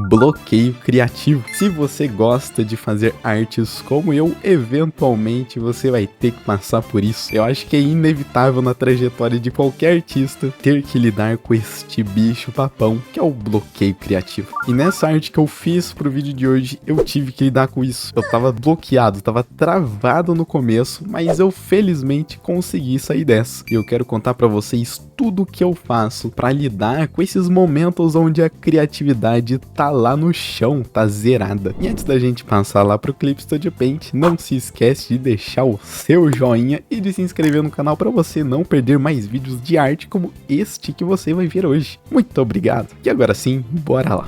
bloqueio criativo. Se você gosta de fazer artes como eu, eventualmente você vai ter que passar por isso. Eu acho que é inevitável na trajetória de qualquer artista ter que lidar com este bicho papão, que é o bloqueio criativo. E nessa arte que eu fiz pro vídeo de hoje, eu tive que lidar com isso. Eu tava bloqueado, tava travado no começo, mas eu felizmente consegui sair dessa. E eu quero contar pra vocês tudo o que eu faço pra lidar com esses momentos onde a criatividade tá lá no chão, tá zerada. E antes da gente passar lá pro Clip Studio Paint, não se esquece de deixar o seu joinha e de se inscrever no canal para você não perder mais vídeos de arte como este que você vai ver hoje. Muito obrigado. E agora sim, bora lá.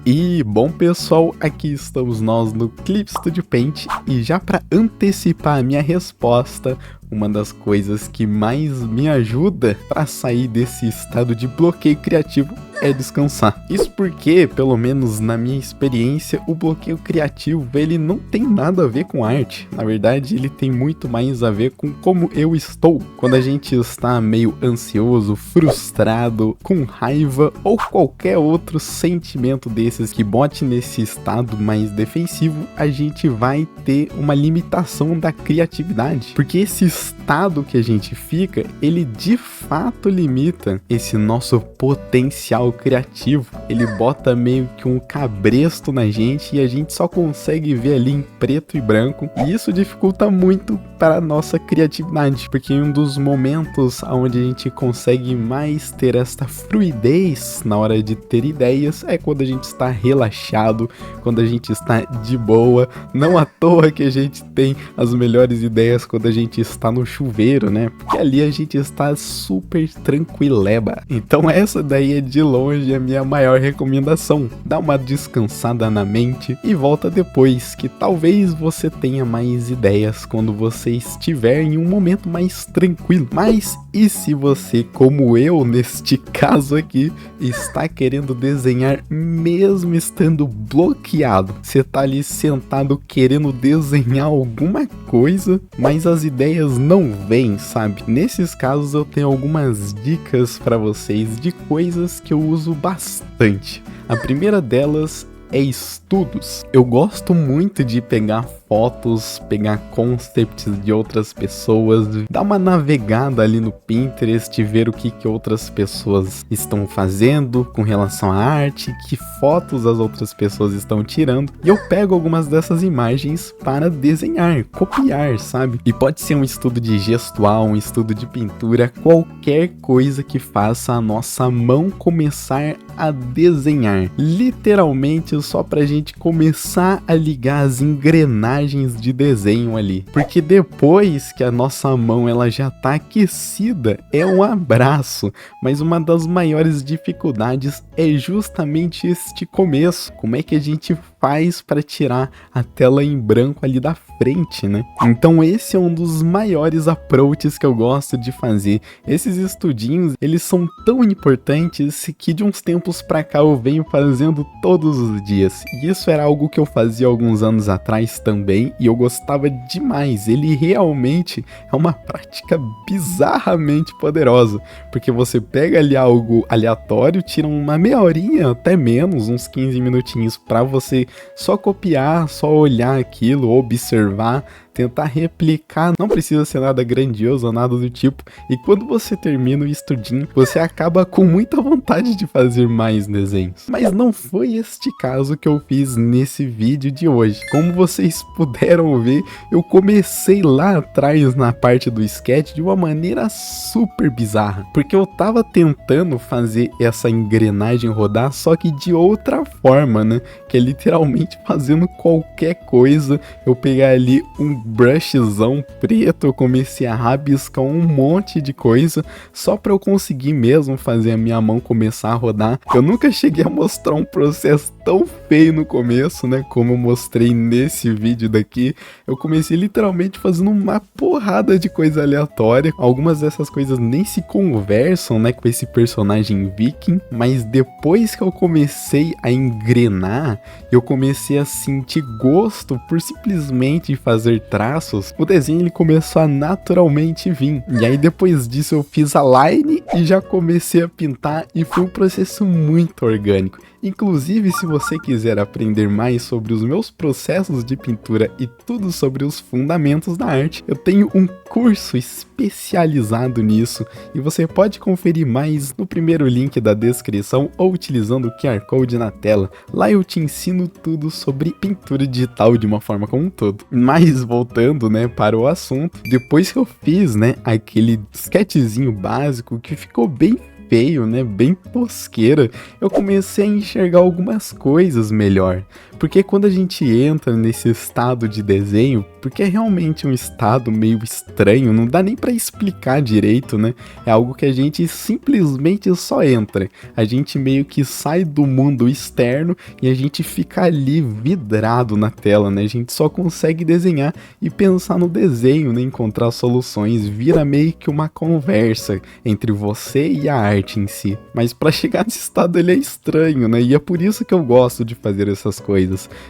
E bom pessoal, aqui estamos nós no Clip Studio Paint e já para antecipar a minha resposta, uma das coisas que mais me ajuda para sair desse estado de bloqueio criativo é descansar. Isso porque, pelo menos na minha experiência, o bloqueio criativo ele não tem nada a ver com arte. Na verdade, ele tem muito mais a ver com como eu estou. Quando a gente está meio ansioso, frustrado, com raiva ou qualquer outro sentimento desses que bote nesse estado mais defensivo, a gente vai ter uma limitação da criatividade. Porque esse estado que a gente fica, ele de fato limita esse nosso potencial criativo. Ele bota meio que um cabresto na gente e a gente só consegue ver ali em preto e branco, e isso dificulta muito para a nossa criatividade, porque um dos momentos onde a gente consegue mais ter esta fluidez na hora de ter ideias é quando a gente está relaxado, quando a gente está de boa. Não à toa que a gente tem as melhores ideias quando a gente está no chuveiro, né? Porque ali a gente está super tranquileba. Então essa daí é de longe a minha maior recomendação. Dá uma descansada na mente e volta depois, que talvez você tenha mais ideias quando você estiver em um momento mais tranquilo. Mas e se você, como eu neste caso aqui, está querendo desenhar mesmo estando bloqueado? Você tá ali sentado querendo desenhar alguma coisa, mas as ideias não vêm, sabe? Nesses casos eu tenho algumas dicas para vocês de coisas que eu uso bastante. A primeira delas é estudos. Eu gosto muito de pegar fotos, pegar concepts de outras pessoas, dar uma navegada ali no Pinterest, ver o que outras pessoas estão fazendo com relação à arte, que fotos as outras pessoas estão tirando, e eu pego algumas dessas imagens para desenhar, copiar, sabe? E pode ser um estudo de gestual, um estudo de pintura, qualquer coisa que faça a nossa mão começar a desenhar, literalmente só pra gente começar a ligar as engrenagens de desenho ali, porque depois que a nossa mão ela já tá aquecida, é um abraço. Mas uma das maiores dificuldades é justamente este começo. Como é que a gente faz para tirar a tela em branco ali da frente, né? Então esse é um dos maiores approaches que eu gosto de fazer. Esses estudinhos, eles são tão importantes que de uns tempos pra cá eu venho fazendo todos os dias. E isso era algo que eu fazia alguns anos atrás também, e eu gostava demais. Ele realmente é uma prática bizarramente poderosa, porque você pega ali algo aleatório, tira uma meia horinha, até menos, uns 15 minutinhos para você só copiar, só olhar aquilo, observar, tentar replicar. Não precisa ser nada grandioso ou nada do tipo, e quando você termina o estudinho, você acaba com muita vontade de fazer mais desenhos. Mas não foi este caso que eu fiz nesse vídeo de hoje. Como vocês puderam ver, eu comecei lá atrás na parte do sketch de uma maneira super bizarra, porque eu tava tentando fazer essa engrenagem rodar, só que de outra forma, né? Que é literalmente fazendo qualquer coisa. Eu pegar ali um brushzão preto, eu comecei a rabiscar um monte de coisa só para eu conseguir mesmo fazer a minha mão começar a rodar. Eu nunca cheguei a mostrar um processo tão feio no começo, né, como eu mostrei nesse vídeo daqui. Eu comecei literalmente fazendo uma porrada de coisa aleatória. Algumas dessas coisas nem se conversam, né, com esse personagem viking, mas depois que eu comecei a engrenar, eu comecei a sentir gosto por simplesmente fazer traços, o desenho ele começou a naturalmente vir. E aí depois disso eu fiz a line e já comecei a pintar e foi um processo muito orgânico. Inclusive, se você quiser aprender mais sobre os meus processos de pintura e tudo sobre os fundamentos da arte, eu tenho um curso especializado nisso e você pode conferir mais no primeiro link da descrição ou utilizando o QR Code na tela. Lá eu te ensino tudo sobre pintura digital de uma forma como um todo. Mas voltando, né, para o assunto, depois que eu fiz, né, aquele sketchzinho básico que ficou bem feio, né, bem tosqueira, eu comecei a enxergar algumas coisas melhor. Porque quando a gente entra nesse estado de desenho, porque é realmente um estado meio estranho, não dá nem pra explicar direito, né? É algo que a gente simplesmente só entra. A gente meio que sai do mundo externo e a gente fica ali vidrado na tela, né? A gente só consegue desenhar e pensar no desenho, né? Encontrar soluções, vira meio que uma conversa entre você e a arte em si. Mas pra chegar nesse estado ele é estranho, né? E é por isso que eu gosto de fazer essas coisas.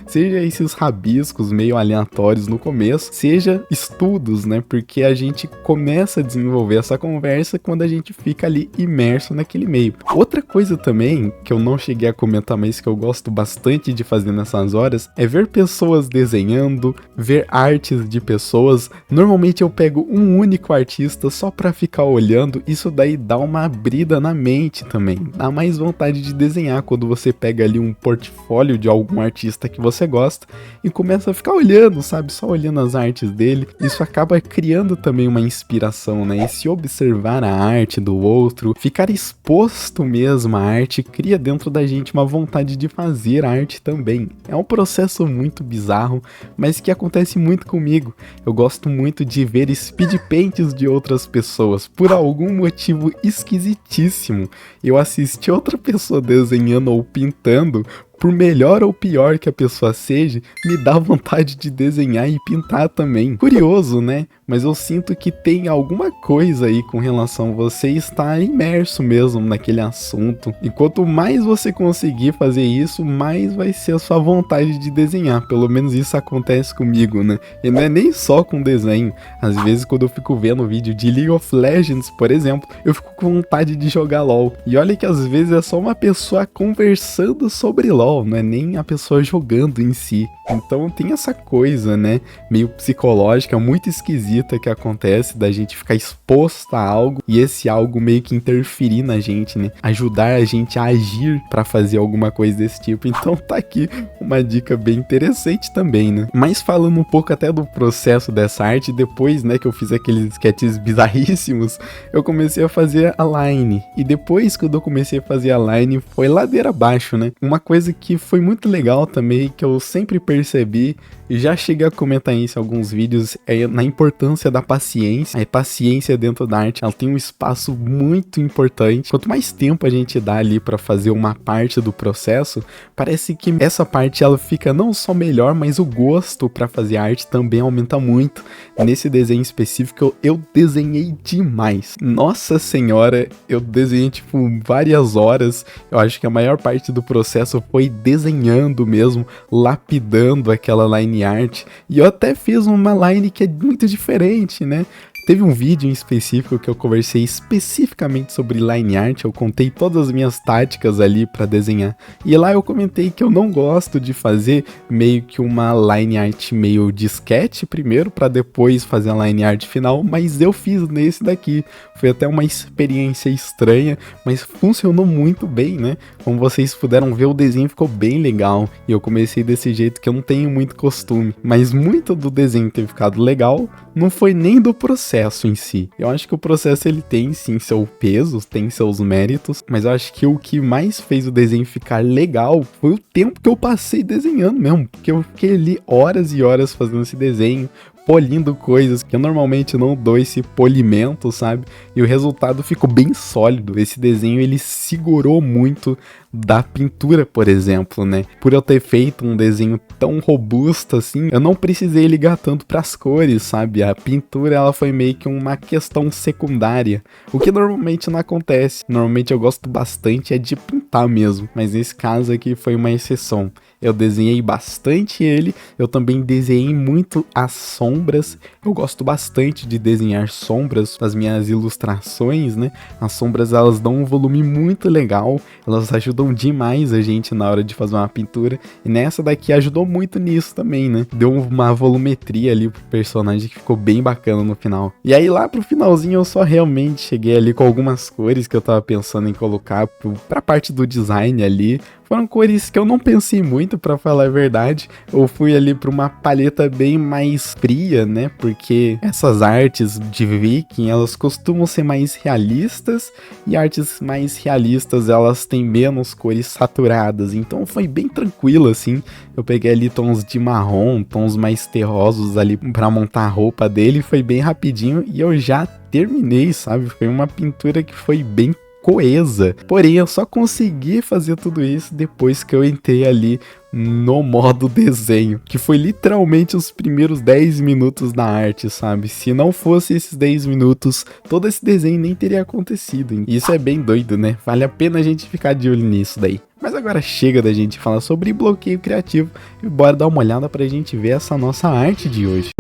Seja esses rabiscos meio aleatórios no começo, seja estudos, né? Porque a gente começa a desenvolver essa conversa quando a gente fica ali imerso naquele meio. Outra coisa também, que eu não cheguei a comentar, mas que eu gosto bastante de fazer nessas horas, é ver pessoas desenhando, ver artes de pessoas. Normalmente eu pego um único artista só pra ficar olhando, isso daí dá uma abrida na mente também. Dá mais vontade de desenhar quando você pega ali um portfólio de algum artista que você gosta e começa a ficar olhando, sabe? Só olhando as artes dele. Isso acaba criando também uma inspiração, né? E se observar a arte do outro, ficar exposto mesmo à arte, cria dentro da gente uma vontade de fazer arte também. É um processo muito bizarro, mas que acontece muito comigo. Eu gosto muito de ver speed paints de outras pessoas, por algum motivo esquisitíssimo. Eu assisti outra pessoa desenhando ou pintando, por melhor ou pior que a pessoa seja, me dá vontade de desenhar e pintar também. Curioso, né? Mas eu sinto que tem alguma coisa aí com relação a você estar imerso mesmo naquele assunto. E quanto mais você conseguir fazer isso, mais vai ser a sua vontade de desenhar. Pelo menos isso acontece comigo, né? E não é nem só com desenho. Às vezes quando eu fico vendo vídeo de League of Legends, por exemplo, eu fico com vontade de jogar LoL. E olha que às vezes é só uma pessoa conversando sobre LoL, não é nem a pessoa jogando em si. Então tem essa coisa, né, meio psicológica, muito esquisita que acontece da gente ficar exposto a algo e esse algo meio que interferir na gente, né, ajudar a gente a agir pra fazer alguma coisa desse tipo. Então tá aqui uma dica bem interessante também, né. Mas falando um pouco até do processo dessa arte, depois, né, que eu fiz aqueles sketches bizarríssimos, eu comecei a fazer a line. E depois que eu comecei a fazer a line, foi ladeira abaixo, né. Uma coisa que foi muito legal também, que eu sempre percebi, e já cheguei a comentar isso em alguns vídeos, é na importância da paciência. A paciência dentro da arte, ela tem um espaço muito importante. Quanto mais tempo a gente dá ali para fazer uma parte do processo, parece que essa parte ela fica não só melhor, mas o gosto para fazer arte também aumenta muito. Nesse desenho específico, eu desenhei demais. Nossa senhora, eu desenhei tipo várias horas. Eu acho que a maior parte do processo foi desenhando mesmo, lapidando aquela line art, e eu até fiz uma line que é muito diferente, né? Teve um vídeo em específico que eu conversei especificamente sobre line art, eu contei todas as minhas táticas ali para desenhar. E lá eu comentei que eu não gosto de fazer meio que uma line art meio de sketch primeiro, para depois fazer a line art final, mas eu fiz nesse daqui. Foi até uma experiência estranha, mas funcionou muito bem, né? Como vocês puderam ver, o desenho ficou bem legal. E eu comecei desse jeito que eu não tenho muito costume. Mas muito do desenho ter ficado legal não foi nem do processo em si. Eu acho que o processo ele tem sim seu peso, tem seus méritos, mas eu acho que o que mais fez o desenho ficar legal foi o tempo que eu passei desenhando mesmo, porque eu fiquei ali horas e horas fazendo esse desenho, polindo coisas que eu normalmente não dou esse polimento, sabe? E o resultado ficou bem sólido. Esse desenho ele segurou muito da pintura, por exemplo, né? Por eu ter feito um desenho tão robusto assim, eu não precisei ligar tanto pras cores, sabe? A pintura ela foi meio que uma questão secundária, o que normalmente não acontece. Normalmente eu gosto bastante é de pintar mesmo, mas nesse caso aqui foi uma exceção. Eu desenhei bastante ele, eu também desenhei muito as sombras. Eu gosto bastante de desenhar sombras nas minhas ilustrações, né? As sombras elas dão um volume muito legal, elas ajudam demais a gente na hora de fazer uma pintura. E nessa daqui ajudou muito nisso também, né? Deu uma volumetria ali pro personagem que ficou bem bacana no final. E aí lá pro finalzinho eu só realmente cheguei ali com algumas cores que eu tava pensando em colocar pra parte do design ali. Foram cores que eu não pensei muito, pra falar a verdade. Eu fui ali pra uma paleta bem mais fria, né? Porque essas artes de Viking, elas costumam ser mais realistas. E artes mais realistas, elas têm menos cores saturadas. Então foi bem tranquilo, assim. Eu peguei ali tons de marrom, tons mais terrosos ali pra montar a roupa dele. Foi bem rapidinho e eu já terminei, sabe? Foi uma pintura que foi bem coesa. Porém, eu só consegui fazer tudo isso depois que eu entrei ali no modo desenho, que foi literalmente os primeiros 10 minutos da arte, sabe? Se não fosse esses 10 minutos, todo esse desenho nem teria acontecido. Isso é bem doido, né? Vale a pena a gente ficar de olho nisso daí. Mas agora chega da gente falar sobre bloqueio criativo e bora dar uma olhada pra gente ver essa nossa arte de hoje.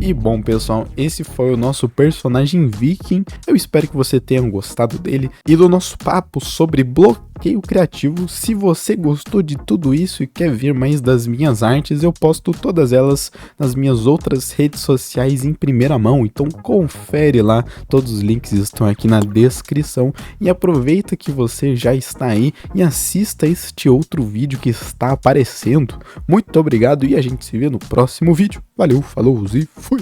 E bom, pessoal, esse foi o nosso personagem Viking. Eu espero que você tenha gostado dele e do nosso papo sobre bloqueio criativo. Se você gostou de tudo isso e quer ver mais das minhas artes, eu posto todas elas nas minhas outras redes sociais em primeira mão. Então confere lá, todos os links estão aqui na descrição. E aproveita que você já está aí e assista este outro vídeo que está aparecendo. Muito obrigado e a gente se vê no próximo vídeo. Valeu, falou e fui!